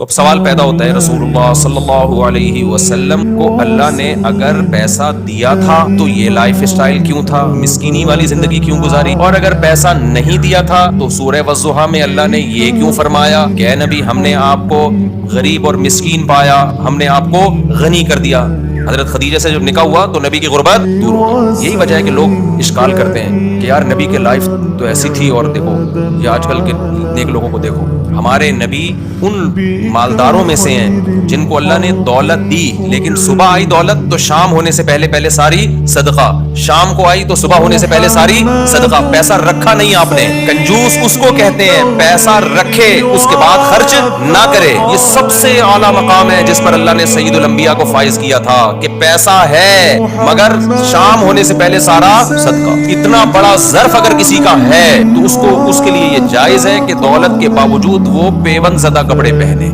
تو اب سوال پیدا ہوتا ہے، رسول اللہ صلی اللہ علیہ وسلم کو اللہ نے اگر پیسہ دیا تھا تو یہ لائف اسٹائل کیوں تھا، مسکینی والی زندگی کیوں گزاری، اور اگر پیسہ نہیں دیا تھا تو سورہ والضحیٰ میں اللہ نے یہ کیوں فرمایا کہ اے نبی ہم نے آپ کو غریب اور مسکین پایا، ہم نے آپ کو غنی کر دیا۔ حضرت خدیجہ سے جب نکاح ہوا تو نبی کی غربت دور ہوئی۔ یہی وجہ ہے کہ لوگ اشکال کرتے ہیں کہ یار نبی کے لائف تو ایسی تھی، اور دیکھو یہ آج کل کے نیک لوگوں کو دیکھو۔ ہمارے نبی ان مالداروں میں سے ہیں جن کو اللہ نے دولت دی، لیکن صبح آئی دولت تو شام ہونے سے پہلے ساری صدقہ، شام کو آئی تو صبح ہونے سے پہلے ساری صدقہ۔ پیسہ رکھا نہیں آپ نے۔ کنجوس اس کو کہتے ہیں پیسہ رکھے اس کے بعد خرچ نہ کرے۔ یہ سب سے اعلیٰ مقام ہے جس پر اللہ نے سید الانبیاء کو فائز کیا تھا کہ پیسہ ہے مگر شام ہونے سے پہلے سارا صدقہ۔ اتنا بڑا ظرف اگر کسی کا ہے تو اس کے لیے یہ جائز ہے کہ دولت کے باوجود وہ پیون زدہ کپڑے پہنے۔